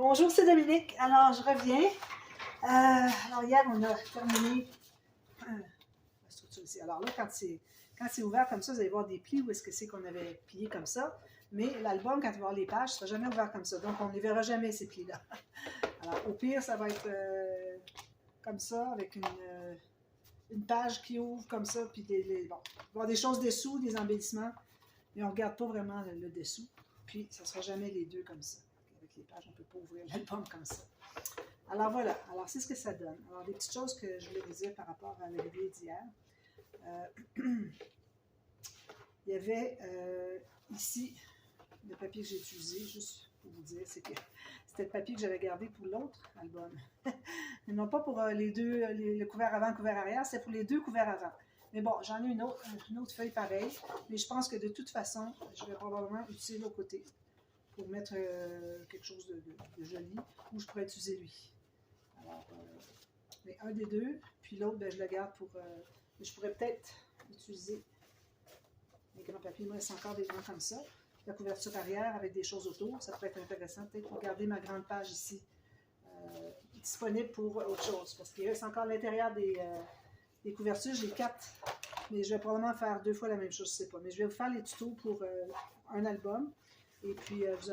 Bonjour, c'est Dominique. Alors, je reviens. Alors, hier, on a terminé la structure ici. Alors là, quand c'est ouvert comme ça, vous allez voir des plis où est-ce que c'est qu'on avait plié comme ça. Mais l'album, quand il va y avoir les pages, ne sera jamais ouvert comme ça. Donc, on ne les verra jamais, ces plis-là. Alors, au pire, ça va être comme ça, avec une page qui ouvre comme ça. Puis, bon, il va y avoir des choses dessous, des embellissements. Mais on ne regarde pas vraiment le dessous. Puis, ça ne sera jamais les deux comme ça. Avec les pages, on ne peut pas ouvrir l'album comme ça. Alors voilà, alors c'est ce que ça donne. Alors des petites choses que je voulais vous dire par rapport à la vidéo d'hier. Il y avait ici le papier que j'ai utilisé, juste pour vous dire, c'est que c'était le papier que j'avais gardé pour l'autre album. Mais non pas pour les deux, le couvert avant, le couvert arrière, c'était pour les deux couverts avant. Mais bon, j'en ai une autre feuille pareille, mais je pense que de toute façon, je vais probablement utiliser l'autre côté pour mettre quelque chose de joli, ou je pourrais utiliser lui. Alors, mais un des deux, puis l'autre, ben, je le garde pour... je pourrais peut-être utiliser les grands papiers. Il me reste encore des grands comme ça. La couverture arrière avec des choses autour, ça pourrait être intéressant. Peut-être pour garder ma grande page ici disponible pour autre chose. Parce qu'il reste encore à l'intérieur des couvertures. J'ai 4, mais je vais probablement faire 2 fois la même chose, je ne sais pas. Mais je vais vous faire les tutos pour un album. Et puis, vous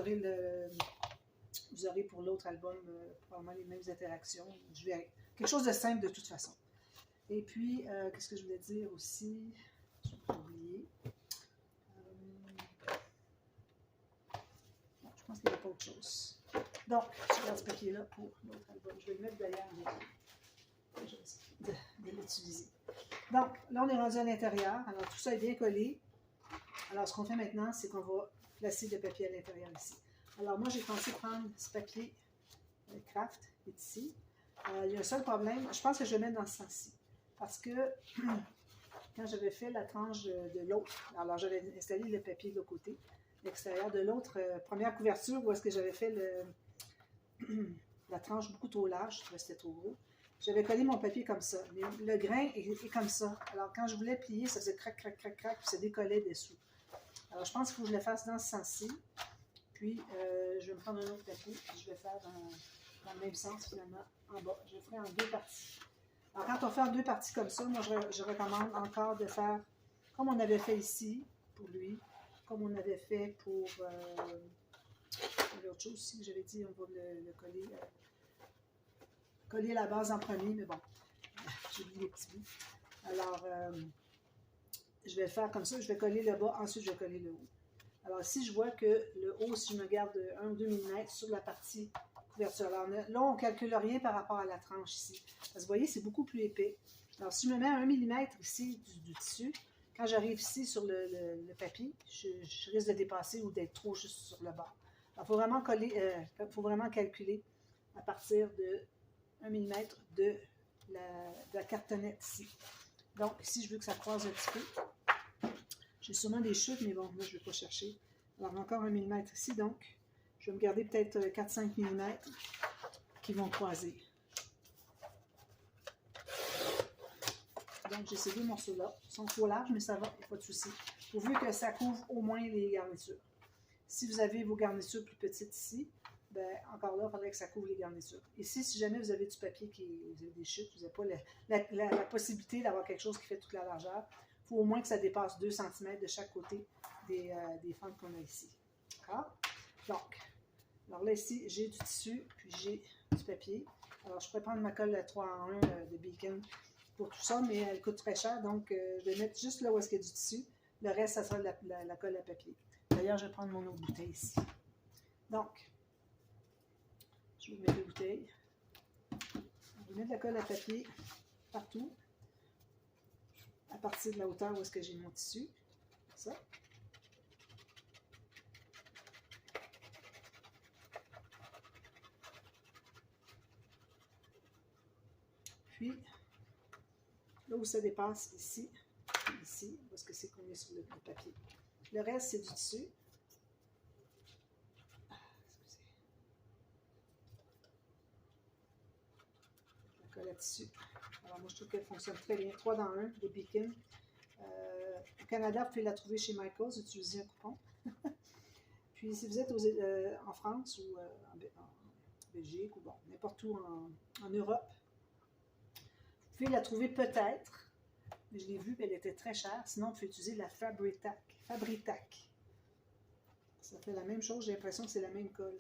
aurez pour l'autre album probablement les mêmes interactions. Je vais quelque chose de simple de toute façon. Et puis, qu'est-ce que je voulais dire aussi? Je vais oublier. Bon, je pense qu'il n'y a pas autre chose. Donc, je garde ce papier-là pour l'autre album. Je vais le mettre derrière de l'utiliser. Donc, là, on est rendu à l'intérieur. Alors, tout ça est bien collé. Alors, ce qu'on fait maintenant, c'est qu'on va placer le papier à l'intérieur ici. Alors, moi, j'ai pensé prendre ce papier craft, qui est ici. Il y a un seul problème. Je pense que je vais le mettre dans ce sens-ci. Parce que quand j'avais fait la tranche de l'autre, alors j'avais installé le papier de l'autre côté, l'extérieur de l'autre première couverture, où est-ce que j'avais fait la tranche beaucoup trop large, je trouvais que c'était trop gros. J'avais collé mon papier comme ça, mais le grain est comme ça. Alors, quand je voulais plier, ça faisait crac, crac, crac, crac, puis ça décollait dessous. Alors, je pense qu'il faut que je le fasse dans ce sens-ci. Puis, je vais me prendre un autre papier, puis je vais faire dans le même sens, finalement, en bas. Je le ferai en 2 parties. Alors, quand on fait en 2 parties comme ça, moi, je recommande encore de faire comme on avait fait ici, pour lui, comme on avait fait pour l'autre chose aussi que j'avais dit, on va le coller, coller la base en premier, mais bon, j'ai oublié les petits bouts. Alors, je vais le faire comme ça, je vais coller le bas, ensuite je vais coller le haut. Alors, si je vois que le haut, si je me garde 1 ou 2 mm sur la partie couverture. Alors, là, on ne calcule rien par rapport à la tranche ici. Parce que vous voyez, c'est beaucoup plus épais. Alors, si je me mets à 1 mm ici du tissu, quand j'arrive ici sur le papier, je risque de dépasser ou d'être trop juste sur le bas. Alors, il faut vraiment faut vraiment calculer à partir de 1 mm de la cartonnette ici. Donc, ici, je veux que ça croise un petit peu. J'ai sûrement des chutes, mais bon, moi, je ne vais pas chercher. Alors, encore 1 mm ici, donc, je vais me garder peut-être 4-5 mm qui vont croiser. Donc, j'ai ces 2 morceaux-là. Ils sont trop larges, mais ça va, il n'y a pas de souci. Pourvu que ça couvre au moins les garnitures. Si vous avez vos garnitures plus petites ici, ben, encore là, il faudrait que ça couvre les garnitures. Ici, si jamais vous avez du papier vous avez des chutes, vous n'avez pas la possibilité d'avoir quelque chose qui fait toute la largeur, il faut au moins que ça dépasse 2 cm de chaque côté des fentes qu'on a ici. D'accord? Donc, alors là, ici, j'ai du tissu, puis j'ai du papier. Alors, je pourrais prendre ma colle 3 en 1 de Beacon pour tout ça, mais elle coûte très cher, donc je vais mettre juste là où est-ce qu'il y a du tissu. Le reste, ça sera la colle à papier. D'ailleurs, je vais prendre mon autre bouteille ici. Donc, je vais mettre 2 bouteilles. Je vais mettre de la colle à papier partout, à partir de la hauteur où est-ce que j'ai mon tissu. Ça. Puis, là où ça dépasse, ici, parce que c'est qu'on est sur le papier. Le reste, c'est du tissu. La colle à tissu. Alors, moi, je trouve qu'elle fonctionne très bien. 3 dans 1 de Beacon. Au Canada, vous pouvez la trouver chez Michaels, utilisez un coupon. Puis, si vous êtes en France ou Belgique ou bon, n'importe où en Europe. Vous pouvez la trouver peut-être, mais je l'ai vue, elle était très chère. Sinon, vous pouvez utiliser la Fabri-Tac. Fabri-Tac. Ça fait la même chose, j'ai l'impression que c'est la même colle.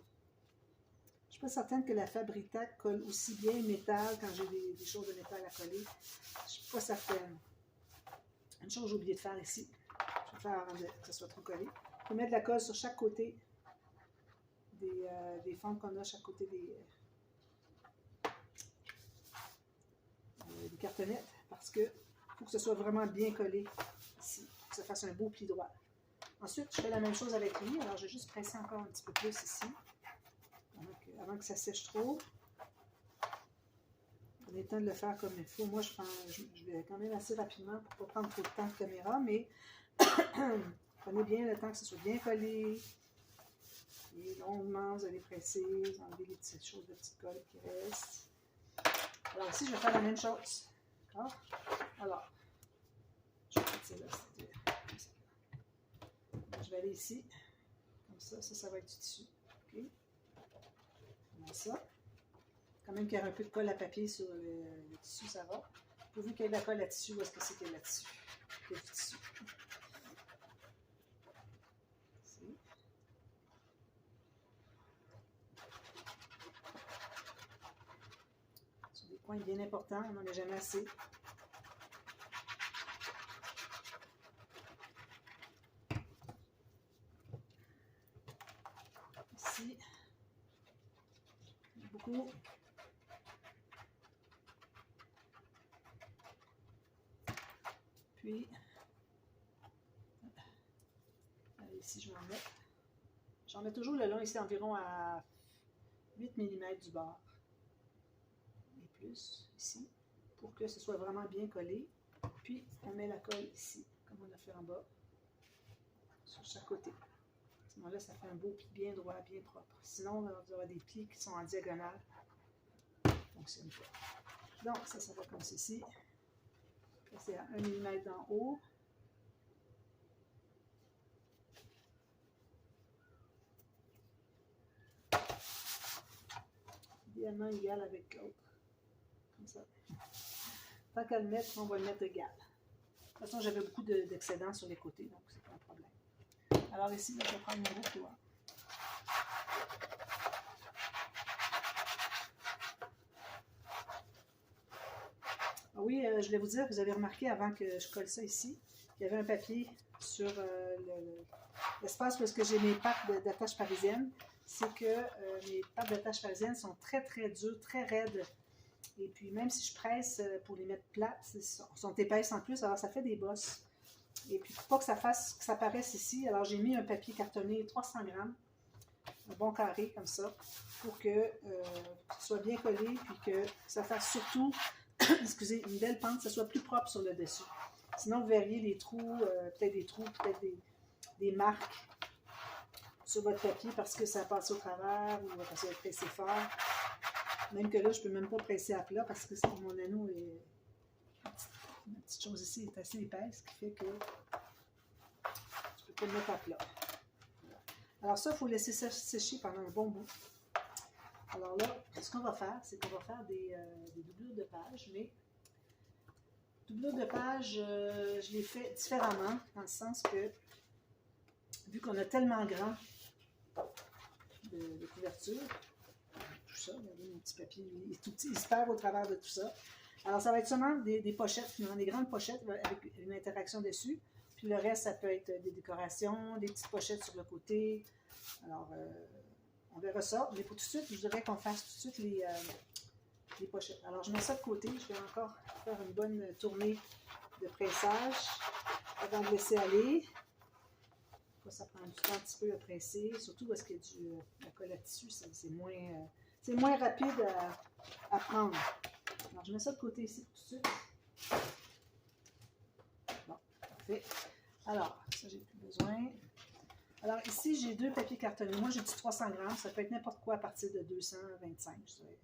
Je ne suis pas certaine que la Fabri-Tac colle aussi bien métal quand j'ai des choses de métal à coller. Je ne suis pas certaine. Une chose que j'ai oublié de faire ici. Je vais faire avant que ça soit trop collé. On peut mettre de la colle sur chaque côté des fentes qu'on a, chaque côté des cartonnettes, parce que faut que ce soit vraiment bien collé ici, pour que ça fasse un beau pli droit. Ensuite, je fais la même chose avec lui. Alors, je vais juste presser encore un petit peu plus ici, avant que ça sèche trop. On a le temps de le faire comme il faut. Moi, je vais quand même assez rapidement pour ne pas prendre trop de temps de caméra, mais prenez bien le temps que ce soit bien collé. Et longuement, vous allez presser, vous enlevez les petites choses de petite colle qui restent. Alors ici, je vais faire la même chose. D'accord? Alors, je vais mettre celle-là, je vais aller ici. Comme ça va être du tissu. OK? Comme ça. Quand même qu'il y a un peu de colle à papier sur le tissu, ça va. Pourvu qu'il y ait de la colle à tissu, où est-ce que c'est qu'il y a là-dessus? Il y a du tissu. Ici. Sur des points bien importants, on n'en a jamais assez. Ici. Beaucoup. Puis, ici, je vais en mettre. J'en mets toujours le long ici environ à 8 mm du bord. Et plus, ici, pour que ce soit vraiment bien collé. Puis, on met la colle ici, comme on a fait en bas, sur chaque côté. À ce moment-là, ça fait un beau pli bien droit, bien propre. Sinon, on aura des plis qui sont en diagonale. Ça ne fonctionne pas. Donc, ça va comme ceci. C'est à 1 mm d'en haut. Idéalement égal avec l'autre. Comme ça. Tant qu'à le mettre, on va le mettre égal. De toute façon, j'avais beaucoup d'excédents sur les côtés, donc c'est pas un problème. Alors ici, là, je vais prendre mon gros doigt. Ah oui, je voulais vous dire, vous avez remarqué avant que je colle ça ici, il y avait un papier sur l'espace où j'ai mes pattes d'attache parisienne. C'est que mes pattes d'attache parisienne sont très très dures, très raides. Et puis même si je presse pour les mettre plates, ils sont épaisses en plus, alors ça fait des bosses. Et puis pour pas que ça paraisse ici, alors j'ai mis un papier cartonné 300 grammes, un bon carré comme ça, pour que ce soit bien collé, puis que ça fasse surtout, excusez, une belle pente, que ça soit plus propre sur le dessus. Sinon vous verriez les trous, peut-être des marques sur votre papier parce que ça passe au travers ou parce que vous pressez fort. Même que là, je ne peux même pas presser à plat parce que mon anneau est... La petite chose ici est assez épaisse, ce qui fait que je ne peux pas le mettre à plat. Voilà. Alors ça, il faut laisser sécher pendant un bon bout. Alors là, ce qu'on va faire, c'est qu'on va faire des doublures de pages, mais doublures de pages, je les fais différemment, dans le sens que, vu qu'on a tellement grand de couverture, tout ça, regardez mon petit papier, il est tout petit, il se perd au travers de tout ça. Alors ça va être seulement des pochettes, finalement, des grandes pochettes avec une interaction dessus. Puis le reste, ça peut être des décorations, des petites pochettes sur le côté. Alors, on verra ça. Mais pour tout de suite, je voudrais qu'on fasse tout de suite les pochettes. Alors, je mets ça de côté. Je vais encore faire une bonne tournée de pressage avant de laisser aller. Ça prend du temps un petit peu à presser. Surtout parce qu'il y a la colle à tissu, c'est moins rapide à prendre. Alors, je mets ça de côté ici tout de suite. Bon, parfait. Alors, ça, j'ai plus besoin. Alors, ici, j'ai 2 papiers cartonnés. Moi, j'ai dit 300 grammes. Ça peut être n'importe quoi à partir de 225. Je dirais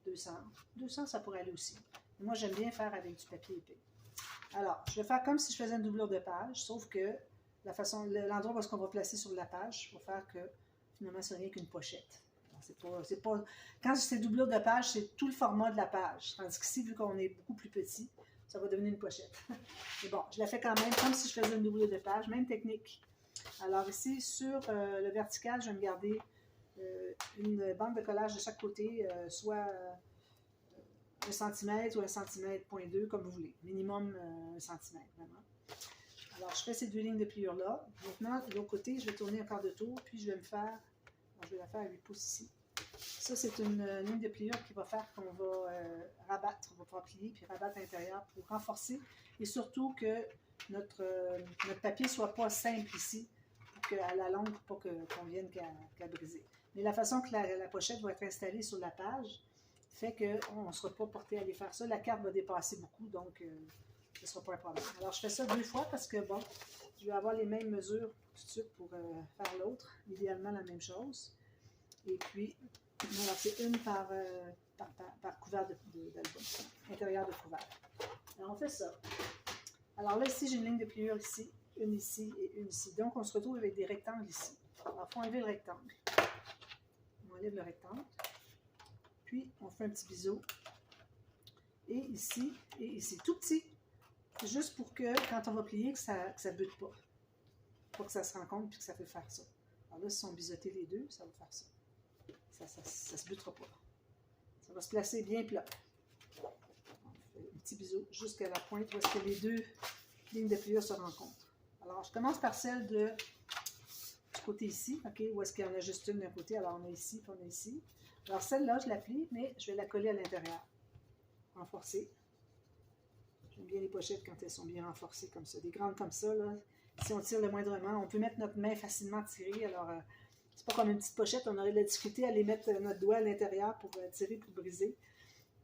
200. 200, ça pourrait aller aussi. Mais moi, j'aime bien faire avec du papier épais. Alors, je vais faire comme si je faisais une doublure de page, sauf que l'endroit où on va placer sur la page, je vais faire que finalement, ce n'est rien qu'une pochette. Alors, Quand c'est doublure de page, c'est tout le format de la page. Tandis qu'ici, vu qu'on est beaucoup plus petit, ça va devenir une pochette. Mais bon, je la fais quand même comme si je faisais une doublure de page, même technique. Alors ici, sur le vertical, je vais me garder une bande de collage de chaque côté, soit 1 cm ou 1 cm, 2 comme vous voulez. Minimum 1 cm, vraiment. Alors, je fais ces 2 lignes de pliure-là. Maintenant, de l'autre côté, je vais tourner un quart de tour, puis je vais je vais la faire à 8 pouces ici. Ça, c'est une ligne de pliure qui va faire qu'on va rabattre, on va pouvoir plier puis rabattre à l'intérieur pour renforcer et surtout que notre papier ne soit pas simple ici, pour qu'à la longue, pour qu'on vienne qu'à briser. Mais la façon que la pochette va être installée sur la page fait qu'on ne sera pas porté à aller faire ça. La carte va dépasser beaucoup, donc ce ne sera pas un problème. Alors, je fais ça 2 fois parce que, bon, je vais avoir les mêmes mesures tout de suite pour faire l'autre. Idéalement, la même chose. Et puis, voilà, c'est une par couvert d'album, intérieur de couvert. Alors, on fait ça. Alors là, ici, j'ai une ligne de pliure ici, une ici et une ici. Donc, on se retrouve avec des rectangles ici. Alors, il faut enlever le rectangle. On enlève le rectangle. Puis, on fait un petit biseau. Et ici, tout petit. Juste pour que, quand on va plier, que ça ne bute pas. Pour que ça se rencontre puis que ça peut faire ça. Alors là, si on biseautait les deux, ça va faire ça. Ça ne se butera pas. Ça va se placer bien plat. On fait un petit biseau jusqu'à la pointe où est-ce que les 2 lignes de pliure se rencontrent. Alors, je commence par celle du côté ici, OK, où est-ce qu'il y en a juste une d'un côté. Alors, on a ici, puis on a ici. Alors, celle-là, je la plie, mais je vais la coller à l'intérieur. Renforcer. J'aime bien les pochettes quand elles sont bien renforcées comme ça. Des grandes comme ça, là, si on tire le moindrement, on peut mettre notre main facilement tirée. Alors, c'est pas comme une petite pochette, on aurait de la difficulté à aller mettre notre doigt à l'intérieur pour tirer, pour briser.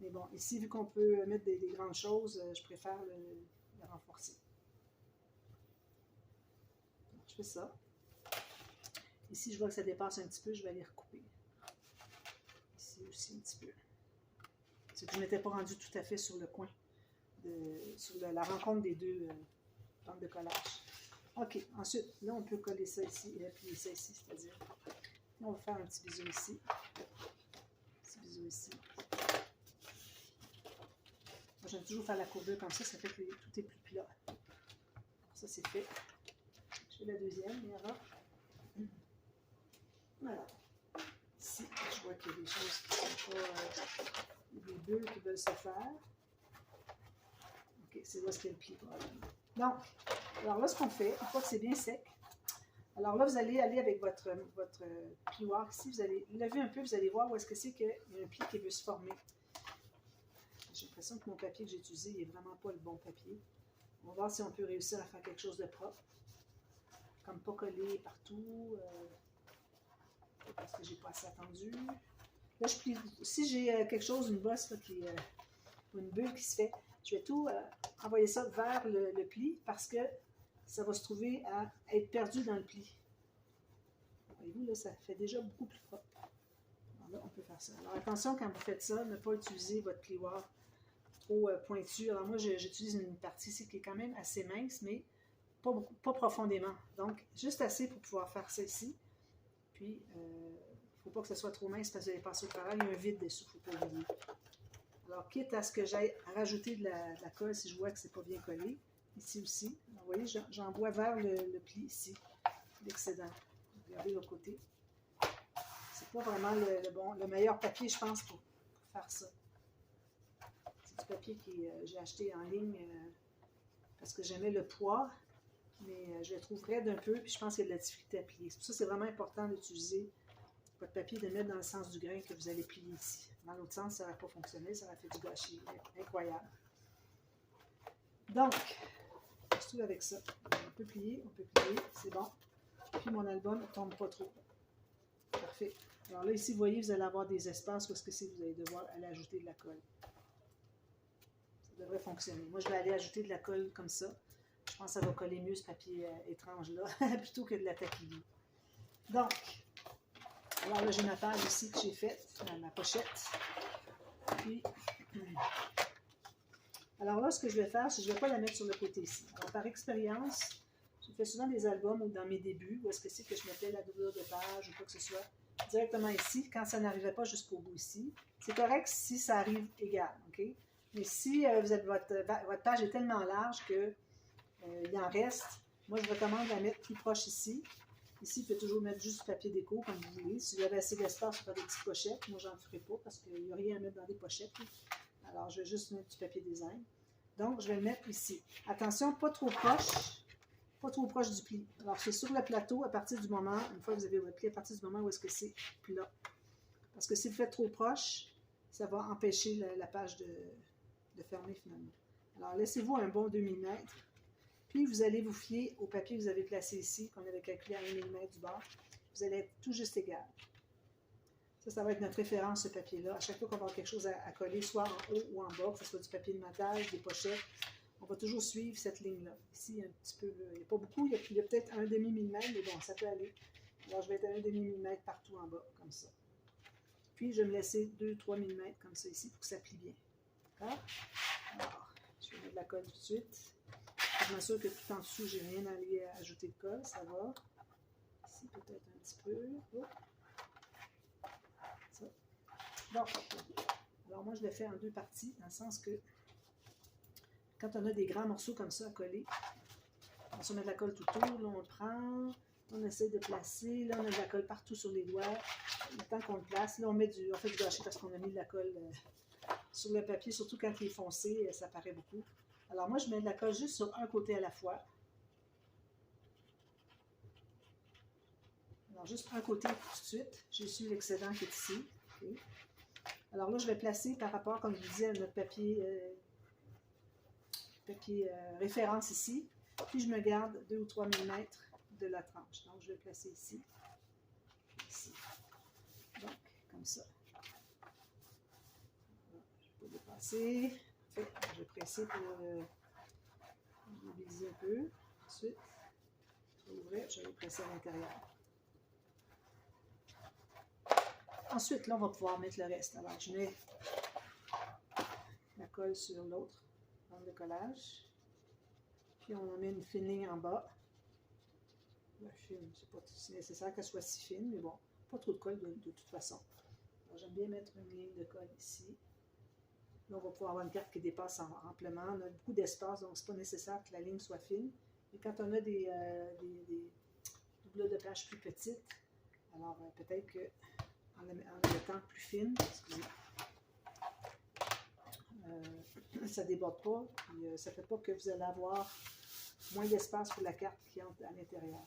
Mais bon, ici, vu qu'on peut mettre des grandes choses, je préfère le renforcer. Donc, je fais ça. Ici, je vois que ça dépasse un petit peu, je vais aller recouper. Ici aussi, un petit peu. C'est que je ne m'étais pas rendu tout à fait sur le coin, sur la rencontre des 2 bandes de collage. OK, ensuite, là, on peut coller ça ici et appuyer ça ici, c'est-à-dire, on va faire un petit bisou ici. Un petit bisou ici. Moi, j'aime toujours faire la courbure comme ça fait que tout est plus plat. Alors, ça, c'est fait. Je fais la deuxième, et alors, voilà. Ici, je vois qu'il y a des choses qui ne sont pas, des bulles qui veulent se faire. OK, c'est là ce qu'il y a le pli, probablement. Donc, alors là, ce qu'on fait, une fois que c'est bien sec, alors là, vous allez aller avec votre plioir ici, vous allez lever un peu, vous allez voir où est-ce que c'est qu'il y a un pli qui veut se former. J'ai l'impression que mon papier que j'ai utilisé n'est vraiment pas le bon papier. On va voir si on peut réussir à faire quelque chose de propre. Comme pas coller partout, parce que j'ai pas assez attendu. Là, je plie. Si j'ai quelque chose, une bosse, là, une bulle qui se fait, je vais tout envoyer ça vers le pli parce que ça va se trouver à être perdu dans le pli. Voyez-vous, là, ça fait déjà beaucoup plus propre. Alors là, on peut faire ça. Alors attention quand vous faites ça, ne pas utiliser votre plioir trop pointu. Alors moi, j'utilise une partie ici qui est quand même assez mince, mais pas profondément. Donc, juste assez pour pouvoir faire ça ici. Puis, il ne faut pas que ce soit trop mince parce que vous allez passer au travail. Il y a un vide dessous, il ne faut pas oublier. Alors, quitte à ce que j'aille rajouter de la colle si je vois que c'est pas bien collé, ici aussi. Alors, vous voyez, j'envoie vers le pli ici, l'excédent. Regardez l'autre côté. C'est pas vraiment le meilleur papier, je pense, pour faire ça. C'est du papier que j'ai acheté en ligne parce que j'aimais le poids, mais je le trouve raide un peu, puis je pense qu'il y a de la difficulté à plier. C'est pour ça que c'est vraiment important d'utiliser votre papier, de le mettre dans le sens du grain que vous allez plier ici. Dans l'autre sens, ça n'aurait pas fonctionné, ça aurait fait du gâchis. Incroyable. Donc, je trouve avec ça. On peut plier, c'est bon. Puis mon album ne tombe pas trop. Parfait. Alors là, ici, vous voyez, vous allez avoir des espaces où est-ce que c'est, vous allez devoir aller ajouter de la colle. Ça devrait fonctionner. Moi, je vais aller ajouter de la colle comme ça. Je pense que ça va coller mieux ce papier étrange-là, plutôt que de la taquiller. Donc, alors là, j'ai ma page ici que j'ai faite, ma pochette. Puis, alors là, ce que je vais faire, c'est que je ne vais pas la mettre sur le côté ici. Alors, par expérience, je fais souvent des albums ou dans mes débuts, où est-ce que c'est que je mettais la doublure de page ou quoi que ce soit. directement ici, quand ça n'arrivait pas jusqu'au bout ici. C'est correct si ça arrive égal, OK? Mais si vous avez votre page est tellement large que il en reste, moi je recommande de la mettre plus proche ici. Ici, vous pouvez toujours mettre juste du papier déco comme vous voulez. Si vous avez assez d'espace pour faire des petites pochettes, moi j'en ferai pas parce qu'il n'y a rien à mettre dans des pochettes. Alors je vais juste mettre du papier design. Donc je vais le mettre ici. Attention, pas trop proche du pli. Alors c'est sur le plateau à partir du moment, une fois que vous avez votre pli, à partir du moment où est-ce que c'est plat. Parce que si vous faites trop proche, ça va empêcher la page de fermer finalement. Alors laissez-vous un bon 2 mm. Puis, vous allez vous fier au papier que vous avez placé ici, qu'on avait calculé à 1 mm du bord. Vous allez être tout juste égal. Ça va être notre référence, ce papier-là. À chaque fois qu'on va avoir quelque chose à coller, soit en haut ou en bas, que ce soit du papier de matage, des pochettes, on va toujours suivre cette ligne-là. Ici, il y a un petit peu, il n'y a pas beaucoup, il y a peut-être un demi-millimètre, mais bon, ça peut aller. Alors, je vais être à un demi-millimètre partout en bas, comme ça. Puis, je vais me laisser 2-3 mm comme ça ici pour que ça plie bien. D'accord? Alors, je vais mettre de la colle tout de suite. Je m'assure que tout en dessous, j'ai rien à aller ajouter de colle, ça va. Ici, peut-être un petit peu. Oh. Ça. Bon. Alors, moi, je le fais en 2 parties, dans le sens que quand on a des grands morceaux comme ça à coller, on se met de la colle tout autour, là, on le prend, on essaie de placer, là, on a de la colle partout sur les doigts. Le temps qu'on le place, là, on fait du gâchis parce qu'on a mis de la colle sur le papier, surtout quand il est foncé, ça paraît beaucoup. Alors moi, je mets de la colle juste sur un côté à la fois. Alors juste un côté tout de suite. J'essuie l'excédent qui est ici. Okay. Alors là, je vais placer par rapport, comme je vous disais, à notre papier, référence ici. Puis je me garde 2 ou 3 mm de la tranche. Donc je vais placer ici. Ici. Donc, comme ça. Voilà, je peux dépasser. Je vais presser pour mobiliser un peu. Ensuite, je vais ouvrir, je vais presser à l'intérieur. Ensuite, là, on va pouvoir mettre le reste. Alors, je mets la colle sur l'autre bande de collage. Puis, on en met une fine ligne en bas. La fine, c'est pas nécessaire qu'elle soit si fine, mais bon, pas trop de colle de toute façon. J'aime bien mettre une ligne de colle ici. Là, on va pouvoir avoir une carte qui dépasse amplement. On a beaucoup d'espace, donc ce n'est pas nécessaire que la ligne soit fine. Mais quand on a des doublures de page plus petites, alors peut-être qu'en la mettant plus fine, ça ne déborde pas, puis ça ne fait pas que vous allez avoir moins d'espace pour la carte qui entre à l'intérieur.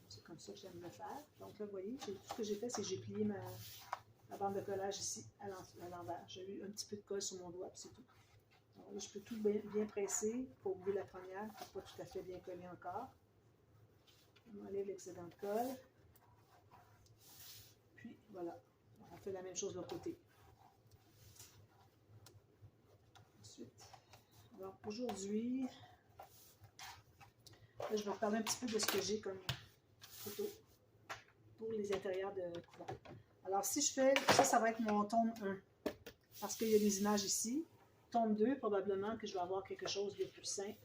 C'est comme ça que j'aime le faire. Donc là, vous voyez, tout ce que j'ai fait, c'est que j'ai plié la bande de collage ici à l'envers. J'ai eu un petit peu de colle sur mon doigt, puis c'est tout. Alors là, je peux tout bien presser pour ouvrir la première, qui n'est pas tout à fait bien collée encore. On enlève l'excédent de colle. Puis voilà, on fait la même chose de l'autre côté. Ensuite, alors aujourd'hui, là, je vais reparler un petit peu de ce que j'ai comme photo pour les intérieurs de couvent. Alors, si je fais, ça va être mon tome 1, parce qu'il y a des images ici. Tome 2, probablement que je vais avoir quelque chose de plus simple,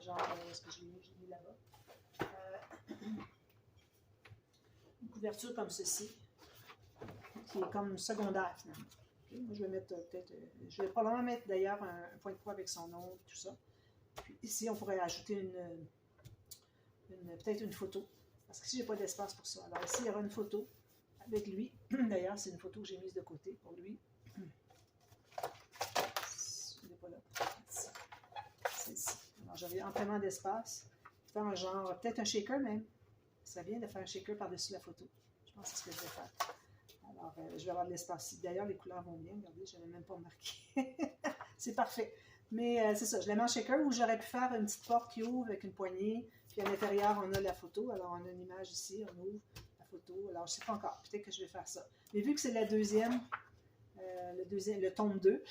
genre, ce que j'ai mis là-bas. Une couverture comme ceci, qui est comme secondaire, finalement. Okay, moi, je vais mettre peut-être, je vais probablement mettre d'ailleurs un point de croix avec son nom, tout ça. Puis ici, on pourrait ajouter peut-être une photo, parce que ici, je n'ai pas d'espace pour ça. Alors ici, il y aura une photo avec lui. D'ailleurs, c'est une photo que j'ai mise de côté pour lui. Il n'est pas là. C'est ici. Alors, j'avais amplement d'espace. Faire un genre, peut-être un shaker même. Ça vient de faire un shaker par-dessus la photo. Je pense que c'est ce que je vais faire. Alors, je vais avoir de l'espace ici. D'ailleurs, les couleurs vont bien. Regardez, je n'avais même pas remarqué. C'est parfait. Mais c'est ça, je l'ai mis en shaker où j'aurais pu faire une petite porte qui ouvre avec une poignée. Puis à l'intérieur, on a la photo. Alors, on a une image ici, on ouvre la photo. Alors, je ne sais pas encore. Peut-être que je vais faire ça. Mais vu que c'est la deuxième, le tome 2,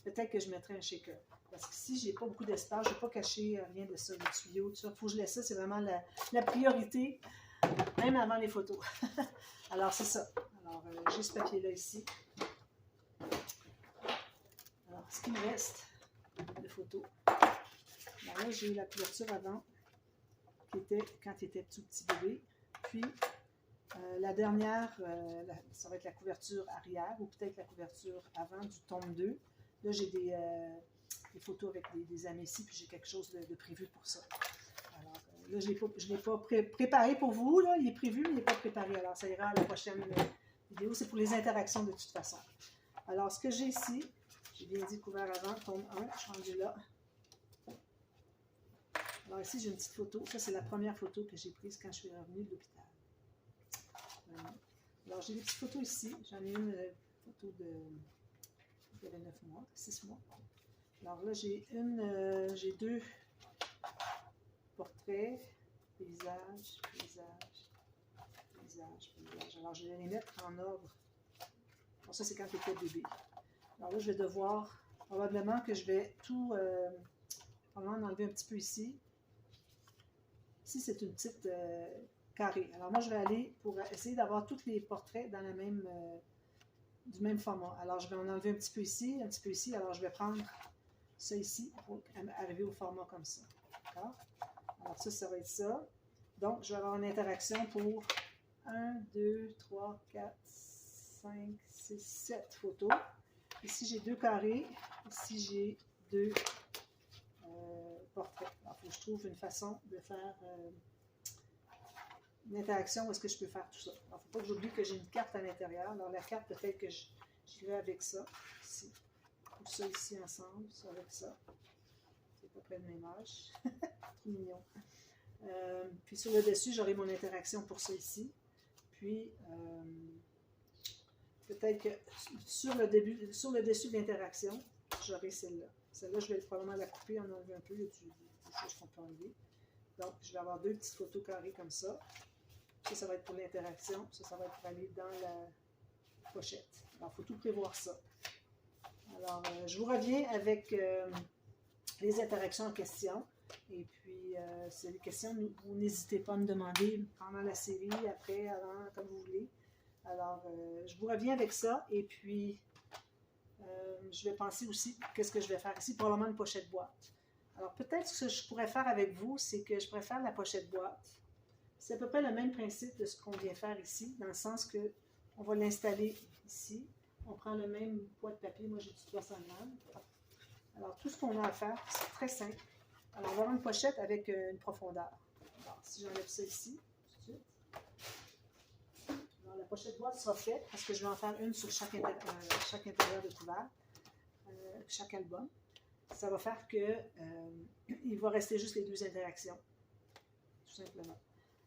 peut-être que je mettrai un shaker. Parce que si je n'ai pas beaucoup d'espace, je ne vais pas cacher rien de ça, les tuyaux, tout ça. Il faut que je laisse ça, c'est vraiment la priorité, même avant les photos. Alors, c'est ça. Alors, j'ai ce papier-là ici. Alors, ce qui me reste de photos. Alors là, j'ai eu la couverture avant, qui était quand il était tout petit bébé. Puis, La dernière, ça va être la couverture arrière ou peut-être la couverture avant du tome 2. Là, j'ai des photos avec des amis ici, puis j'ai quelque chose de prévu pour ça. Alors, là, je ne l'ai pas préparé pour vous. Là. Il est prévu, mais il n'est pas préparé. Alors, ça ira à la prochaine vidéo. C'est pour les interactions de toute façon. Alors, ce que j'ai ici, j'ai bien dit couvert avant, tome 1, je suis rendue là. Alors ici, j'ai une petite photo. Ça, c'est la première photo que j'ai prise quand je suis revenue de l'hôpital. Alors, j'ai des petites photos ici. J'en ai une photo de 9 mois, 6 mois. Alors là, j'ai deux portraits, paysage, paysage, paysage, paysage. Alors, je vais les mettre en ordre. Alors, ça, c'est quand tu étais bébé. Alors là, je vais devoir, probablement que je vais tout, probablement enlever un petit peu ici. Ici, c'est une petite carré. Alors moi, je vais aller pour essayer d'avoir tous les portraits dans la même, du même format. Alors, je vais en enlever un petit peu ici, un petit peu ici. Alors, je vais prendre ça ici pour arriver au format comme ça. D'accord? Alors, ça va être ça. Donc, je vais avoir une interaction pour 1, 2, 3, 4, 5, 6, 7 photos. Ici, j'ai 2 carrés. Ici, j'ai 2 portraits. Alors, il faut que je trouve une façon de faire une interaction où est-ce que je peux faire tout ça. Alors, il ne faut pas que j'oublie que j'ai une carte à l'intérieur. Alors, la carte, peut-être que j'irai avec ça, ici. Tout ça ici ensemble, ça avec ça. C'est à peu près le même âge. Trop mignon. Puis sur le dessus, j'aurai mon interaction pour ça ici. Puis, peut-être que sur le dessus de l'interaction, j'aurai celle-là. Celle-là, je vais probablement la couper, en enlever un peu. Il y a des choses qu'on peut enlever. Donc, je vais avoir 2 petites photos carrées comme ça. Ça va être pour l'interaction. Ça va être pour aller dans la pochette. Alors, il faut tout prévoir ça. Alors, je vous reviens avec les interactions en question. Et puis, si vous avez des questions, vous n'hésitez pas à me demander pendant la série, après, avant, comme vous voulez. Alors, je vous reviens avec ça. Et puis, je vais penser aussi, qu'est-ce que je vais faire ici? Probablement une pochette boîte. Alors, peut-être ce que je pourrais faire avec vous, c'est que je pourrais faire la pochette boîte. C'est à peu près le même principe de ce qu'on vient faire ici, dans le sens que on va l'installer ici. On prend le même poids de papier. Moi, j'ai du 300 grammes. Alors, tout ce qu'on a à faire, c'est très simple. Alors, on va avoir une pochette avec une profondeur. Alors, si j'enlève ça ici, tout de suite. Alors, la pochette boîte sera faite parce que je vais en faire une sur chaque intérieur de couvert, chaque album. Ça va faire que il va rester juste les 2 interactions, tout simplement.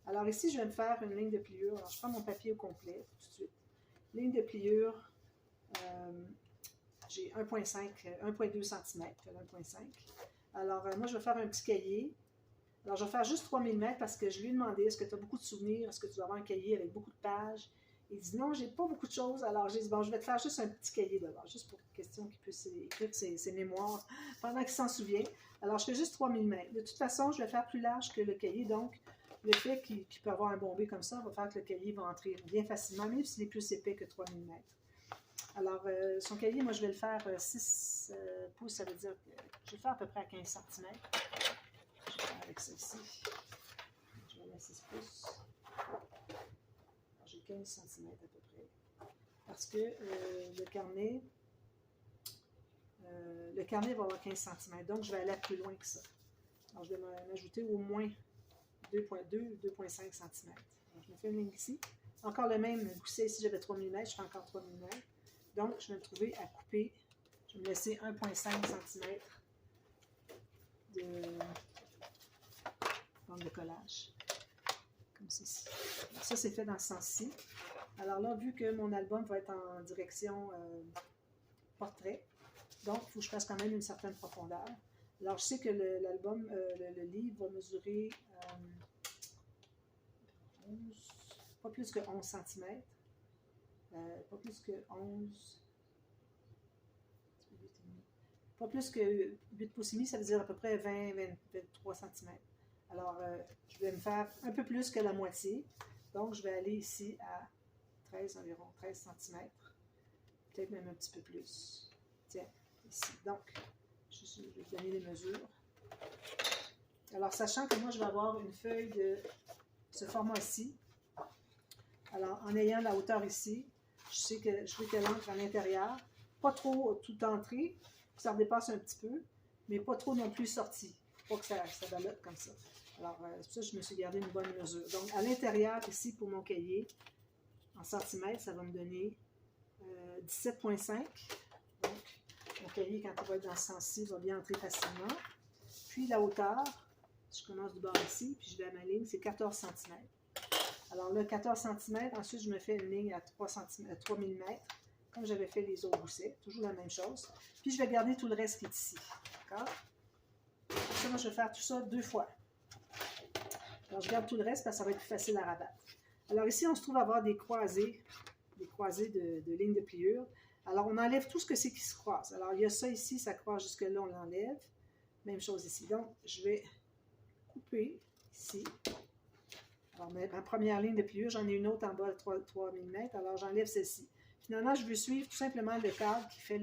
Alors ici, je vais me faire une ligne de pliure. Alors, je prends mon papier au complet, tout de suite. Ligne de pliure, j'ai 1,2 cm, 1,5. Alors, moi, je vais faire un petit cahier. Alors, je vais faire juste 3000 mètres parce que je lui ai demandé, est-ce que tu as beaucoup de souvenirs? Est-ce que tu dois avoir un cahier avec beaucoup de pages? Il dit, non, j'ai pas beaucoup de choses. Alors, j'ai dit, bon, je vais te faire juste un petit cahier d'abord, juste pour question qu'il puisse écrire ses mémoires pendant qu'il s'en souvient. Alors, je fais juste 3000 mètres. De toute façon, je vais faire plus large que le cahier. Donc, le fait qu'il peut avoir un bombé comme ça va faire que le cahier va entrer bien facilement, même s'il est plus épais que 3000 mètres. Alors, son cahier, moi, je vais le faire 6 pouces, ça veut dire que je vais le faire à peu près à 15 cm. Je vais faire avec ça ici. Je vais mettre 6 pouces. J'ai 15 cm à peu près. Parce que le carnet va avoir 15 cm. Donc, je vais aller plus loin que ça. Alors, je vais m'ajouter au moins 2,5 cm. Alors, je me fais une ligne ici. Encore le même gousset. Ici, j'avais 3 mm. Je fais encore 3 mm. Donc, je vais me trouver à couper. Je vais me laisser 1,5 cm de bande de collage. Comme ceci. Alors, ça, c'est fait dans ce sens-ci. Alors là, vu que mon album va être en direction portrait, donc il faut que je fasse quand même une certaine profondeur. Alors, je sais que l'album, le livre va mesurer pas plus que 11 cm. Pas plus que 11. Pas plus que 8 pouces et demi, ça veut dire à peu près 20-23 cm. Alors, je vais me faire un peu plus que la moitié. Donc, je vais aller ici à 13, environ 13 cm. Peut-être même un petit peu plus. Tiens, ici. Donc, je vais vous donner les mesures. Alors, sachant que moi, je vais avoir une feuille de ce format-ci. Alors, en ayant la hauteur ici, je veux qu'elle entre à l'intérieur. Pas trop tout entré, que ça dépasse un petit peu, mais pas trop non plus sorti. Pas que ça ballotte comme ça. Alors, c'est pour ça que je me suis gardé une bonne mesure. Donc, à l'intérieur, ici, pour mon cahier, en centimètres, ça va me donner 17,5. Donc, mon cahier, quand il va être dans ce sens-ci, va bien entrer facilement. Puis, la hauteur, je commence du bord ici, puis je vais à ma ligne, c'est 14 cm. Alors là, 14 cm, ensuite, je me fais une ligne à 3 mm, comme j'avais fait les autres goussets, toujours la même chose. Puis, je vais garder tout le reste qui est ici. D'accord? Ça, moi, je vais faire tout ça 2 fois. Alors, je garde tout le reste parce que ça va être plus facile à rabattre. Alors, ici, on se trouve à avoir des croisées de lignes de pliure. Alors, on enlève tout ce que c'est qui se croise. Alors, il y a ça ici, ça croise jusque-là, on l'enlève. Même chose ici. Donc, je vais couper ici. Alors, ma première ligne de pliure, j'en ai une autre en bas de 3 mm. Alors, j'enlève celle-ci. Finalement, je veux suivre tout simplement le cadre qui fait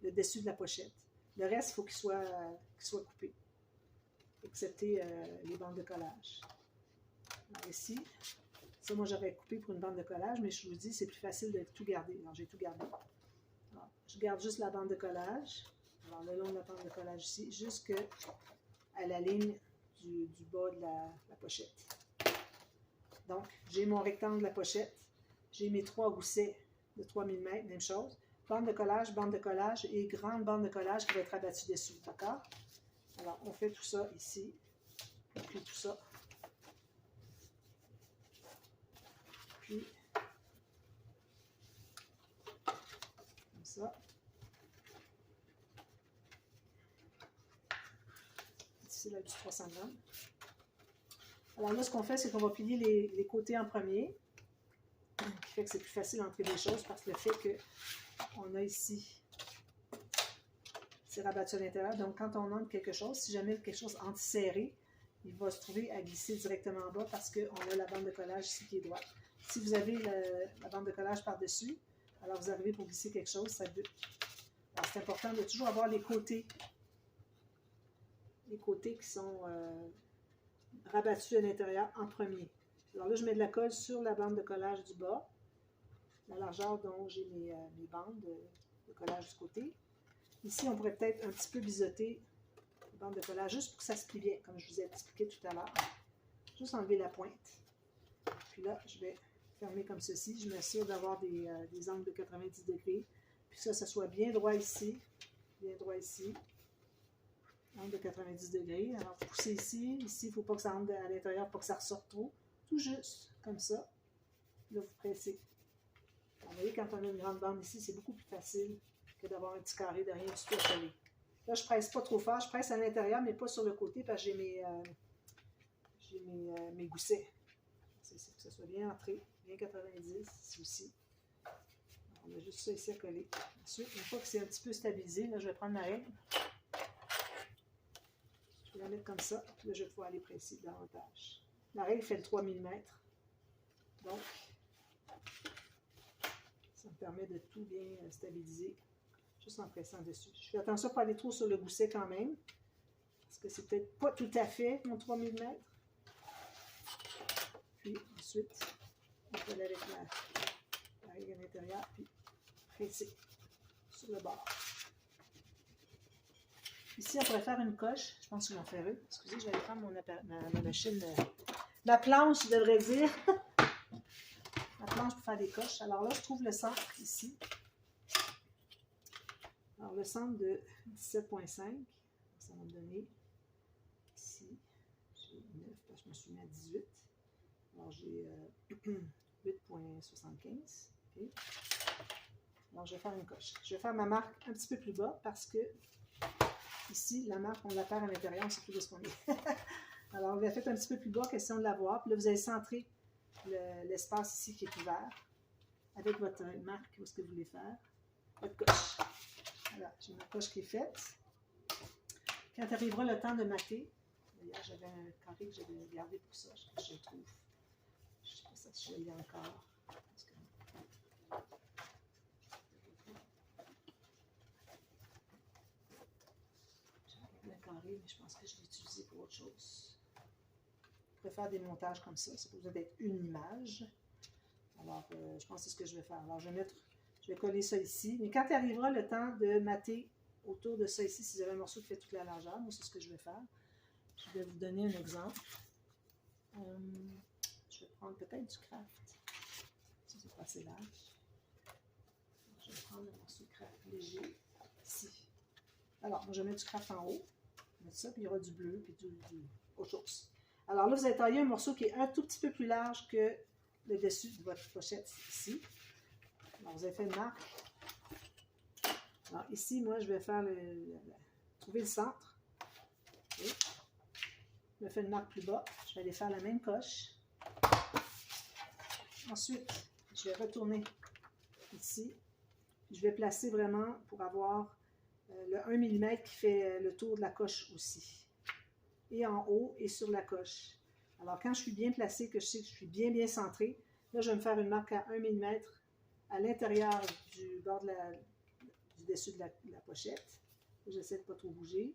le dessus de la pochette. Le reste, il faut qu'il soit coupé, excepté les bandes de collage. Alors, ici, ça, moi, j'aurais coupé pour une bande de collage, mais je vous dis, c'est plus facile de tout garder. Alors, j'ai tout gardé. Alors, je garde juste la bande de collage. Alors, le long de la bande de collage ici, jusqu'à la ligne du bas de la pochette. Donc, j'ai mon rectangle de la pochette. J'ai mes 3 goussets de 3 mm, même chose. Bande de collage et grande bande de collage qui va être abattue dessus. D'accord? Alors, on fait tout ça ici. Puis tout ça. Puis, comme ça. Ici, là, du 300 grammes. Alors là, ce qu'on fait, c'est qu'on va plier les côtés en premier, qui fait que c'est plus facile d'entrer des choses parce que le fait qu'on a ici, c'est rabattu à l'intérieur. Donc, quand on entre quelque chose, si jamais quelque chose anti-serré, il va se trouver à glisser directement en bas parce qu'on a la bande de collage ici qui est droite. Si vous avez la bande de collage par-dessus, alors vous arrivez pour glisser quelque chose, ça bute. Alors, c'est important de toujours avoir les côtés qui sont rabattus à l'intérieur en premier. Alors là, je mets de la colle sur la bande de collage du bas, la largeur dont j'ai mes bandes de collage du côté. Ici, on pourrait peut-être un petit peu biseauter les bandes de collage juste pour que ça se plie bien, comme je vous ai expliqué tout à l'heure. Juste enlever la pointe. Puis là, je vais fermer comme ceci. Je m'assure d'avoir des angles de 90 degrés. Puis ça soit bien droit ici. Bien droit ici. Angle de 90 degrés. Alors, vous poussez ici. Ici, il ne faut pas que ça rentre à l'intérieur, pas que ça ressorte trop. Tout juste, comme ça. Là, vous pressez. Vous voyez, quand on a une grande bande ici, c'est beaucoup plus facile que d'avoir un petit carré de rien du tout à coller. Là, je ne presse pas trop fort. Je presse à l'intérieur, mais pas sur le côté parce que j'ai mes goussets. C'est que ça soit bien entré, bien 90 ici aussi. Alors, on a juste ça ici à coller. Ensuite, une fois que c'est un petit peu stabilisé, là, je vais prendre ma règle. Je vais la mettre comme ça. Puis là, je vais pouvoir aller presser davantage. La règle fait le 3 mm. Donc, ça me permet de tout bien stabiliser juste en pressant dessus. Je fais attention à ne pas aller trop sur le gousset quand même, parce que c'est peut-être pas tout à fait mon 3 mm. Puis ensuite, on peut aller avec la règle à l'intérieur, puis presser sur le bord. Ici, on pourrait faire une coche. Je pense que je vais en faire une. Excusez, je vais aller prendre ma machine, ma planche, je devrais dire. Ma planche pour faire des coches. Alors là, je trouve le centre ici. Alors, le centre de 17,5, ça va me donner ici, j'ai 9, parce que je me suis mis à 18. Alors, j'ai 8,75. Okay. Alors, je vais faire une coche. Je vais faire ma marque un petit peu plus bas parce que ici, la marque, on la perd à l'intérieur, on ne sait plus de ce qu'on est. Alors, vous la faites un petit peu plus bas, question de la voir. Puis là, vous allez centrer l'espace ici qui est ouvert avec votre marque, où est-ce que vous voulez faire votre coche. Voilà, j'ai ma coche qui est faite. Quand arrivera le temps de mater, d'ailleurs, j'avais un carré que j'avais gardé pour ça, je le trouve. Je ne sais pas si je l'ai encore. J'avais le carré, mais je pense que je l'ai utilisé pour autre chose. Je peux faire des montages comme ça, ça peut besoin d'être une image. Alors, je pense que c'est ce que je vais faire. Alors, je vais coller ça ici. Mais quand arrivera le temps de mater autour de ça ici, si vous avez un morceau qui fait toute la largeur, moi, c'est ce que je vais faire. Je vais vous donner un exemple. Je vais prendre peut-être du craft. Ça, c'est pas assez large. Je vais prendre un morceau de craft léger ici. Alors, moi, je vais mettre du craft en haut. Je vais mettre ça, puis il y aura du bleu, puis autre chose. Alors là, vous allez tailler un morceau qui est un tout petit peu plus large que le dessus de votre pochette ici. Alors, vous avez fait une marque. Alors, ici, moi, je vais faire trouver le centre. Okay. Je vais faire une marque plus bas. Je vais aller faire la même coche. Ensuite, je vais retourner ici. Je vais placer vraiment pour avoir le 1 mm qui fait le tour de la coche aussi. Et en haut et sur la coche. Alors, quand je suis bien placée, que je sais que je suis bien centrée, là, je vais me faire une marque à 1 mm à l'intérieur du bord du dessus de la pochette. J'essaie de ne pas trop bouger.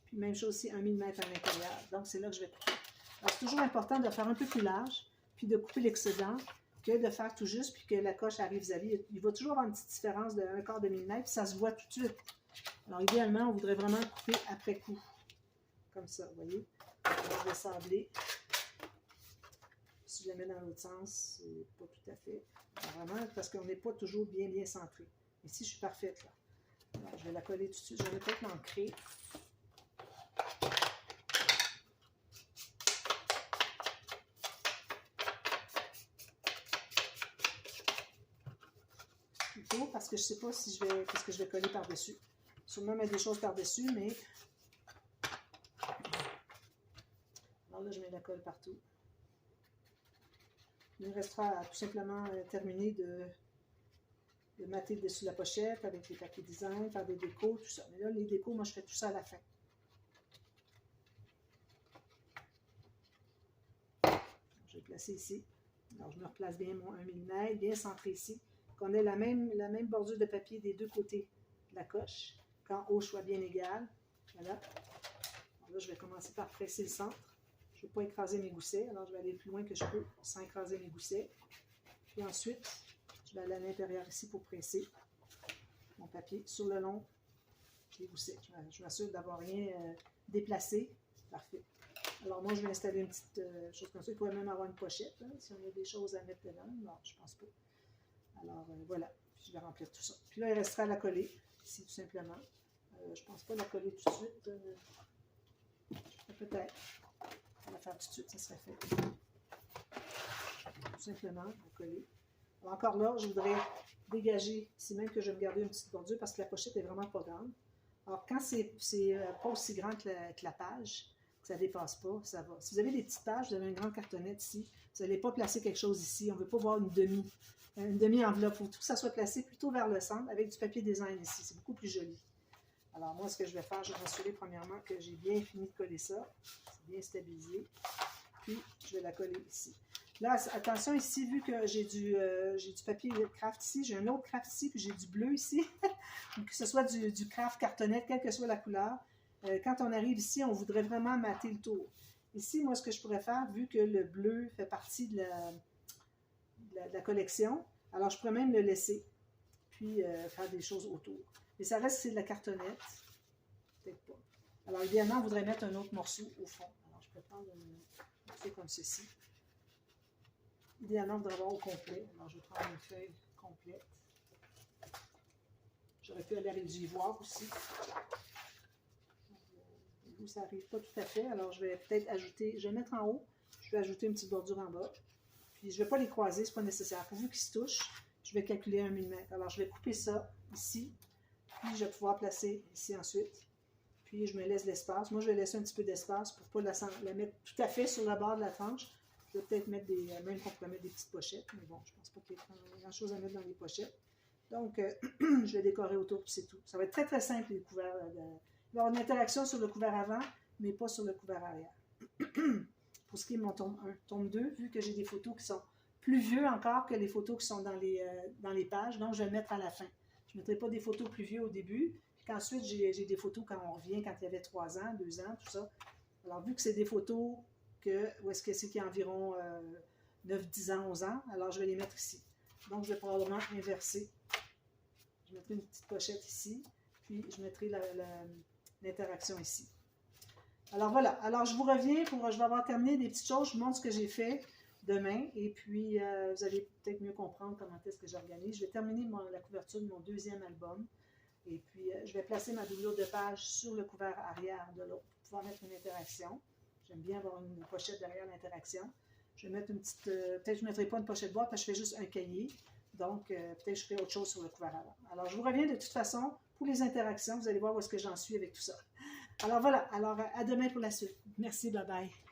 Puis, même chose aussi, 1 mm à l'intérieur. Donc, c'est là que je vais couper. Alors, c'est toujours important de faire un peu plus large, puis de couper l'excédent, que de faire tout juste, puis que la coche arrive vis-à-vis. Il va toujours avoir une petite différence de 1/4 de millimètre, puis ça se voit tout de suite. Alors, idéalement, on voudrait vraiment couper après coup. Comme ça, vous voyez. Alors, je vais sabler. Si je la mets dans l'autre sens, c'est pas tout à fait. Alors, vraiment, parce qu'on n'est pas toujours bien centré. Ici, je suis parfaite, là. Alors, je vais la coller tout de suite. Je vais peut-être l'ancrer. Plutôt, parce que je ne sais pas si qu'est-ce que je vais coller par-dessus. Sûrement mettre des choses par-dessus, mais... Alors là, je mets la colle partout. Il me restera à tout simplement terminer de mater dessus la pochette avec les papiers design, faire des décos, tout ça. Mais là, les décos, moi, je fais tout ça à la fin. Je vais placer ici. Alors, je me replace bien mon 1 mm, bien centré ici. Qu'on ait la même bordure de papier des deux côtés de la coche. Qu'en haut soit bien égal. Voilà. Alors là, je vais commencer par presser le centre. Je ne veux pas écraser mes goussets, alors je vais aller le plus loin que je peux sans écraser mes goussets. Puis ensuite, je vais aller à l'intérieur ici pour presser mon papier sur le long des goussets. Je m'assure d'avoir rien déplacé. Parfait. Alors moi, je vais installer une petite chose comme ça. Il pourrait même avoir une pochette, hein, si on a des choses à mettre dedans. Non, je pense pas. Alors voilà, puis je vais remplir tout ça. Puis là, il restera à la coller, ici tout simplement. Je ne pense pas la coller tout de suite. Peut-être. On va la faire tout de suite, ça serait fait. Tout simplement, la coller. Alors, encore là, je voudrais dégager, ici même que je vais me garder une petite bordure parce que la pochette est vraiment pas grande. Alors, quand c'est pas aussi grand que la page, que ça ne dépasse pas, ça va. Si vous avez des petites pages, vous avez une grande cartonnette ici, vous n'allez pas placer quelque chose ici. On ne veut pas voir une demi-enveloppe. Il faut tout que ça soit placé plutôt vers le centre avec du papier design ici. C'est beaucoup plus joli. Alors, moi, ce que je vais faire, je vais m'assurer premièrement que j'ai bien fini de coller ça. C'est bien stabilisé. Puis, je vais la coller ici. Là, attention ici, vu que j'ai du papier craft ici, j'ai un autre craft ici, puis j'ai du bleu ici. Donc, que ce soit du craft cartonnette, quelle que soit la couleur. Quand on arrive ici, on voudrait vraiment mater le tour. Ici, moi, ce que je pourrais faire, vu que le bleu fait partie de la collection, alors je pourrais même le laisser, puis faire des choses autour. Mais ça reste, c'est de la cartonnette. Peut-être pas. Alors, idéalement, on voudrait mettre un autre morceau au fond. Alors, je peux prendre un morceau comme ceci. Idéalement, on devrait avoir au complet. Alors, je vais prendre une feuille complète. J'aurais pu aller avec du ivoire aussi. Ça n'arrive pas tout à fait. Alors, je vais peut-être ajouter, je vais mettre en haut, je vais ajouter une petite bordure en bas. Puis, je ne vais pas les croiser, ce n'est pas nécessaire. Pourvu qu'ils se touchent, je vais calculer 1 mm. Alors, je vais couper ça ici. Puis, je vais pouvoir placer ici ensuite. Puis, je me laisse l'espace. Moi, je vais laisser un petit peu d'espace pour ne pas la mettre tout à fait sur le bord de la tranche. Je vais peut-être mettre même qu'on pourrait mettre des petites pochettes. Mais bon, je ne pense pas qu'il y ait grand-chose à mettre dans les pochettes. Donc, je vais décorer autour, puis c'est tout. Ça va être très, très simple, les couverts. Il va y avoir une interaction sur le couvert avant, mais pas sur le couvert arrière. Pour ce qui est de mon tome 1. Tome 2, vu que j'ai des photos qui sont plus vieux encore que les photos qui sont dans les pages, donc je vais le mettre à la fin. Je ne mettrai pas des photos plus vieux au début, puis qu'ensuite j'ai des photos quand on revient, quand il y avait 3 ans, 2 ans, tout ça. Alors, vu que c'est des photos où est-ce que c'est qu'il y a environ 9, 10 ans, 11 ans. Alors, je vais les mettre ici. Donc, je vais probablement inverser. Je mettrai une petite pochette ici, puis je mettrai l'interaction ici. Alors, voilà. Alors, je vous reviens je vais avoir terminé des petites choses. Je vous montre ce que j'ai fait demain, et puis vous allez peut-être mieux comprendre comment est-ce que j'organise. Je vais terminer la couverture de mon deuxième album. Et puis, je vais placer ma doublure de page sur le couvert arrière de l'autre pour pouvoir mettre une interaction. J'aime bien avoir une pochette derrière l'interaction. Je vais mettre une petite... peut-être que je ne mettrai pas une pochette boîte parce que je fais juste un cahier. Donc, peut-être que je ferai autre chose sur le couvert avant. Alors, je vous reviens de toute façon pour les interactions. Vous allez voir où est-ce que j'en suis avec tout ça. Alors, voilà. Alors, à demain pour la suite. Merci. Bye-bye.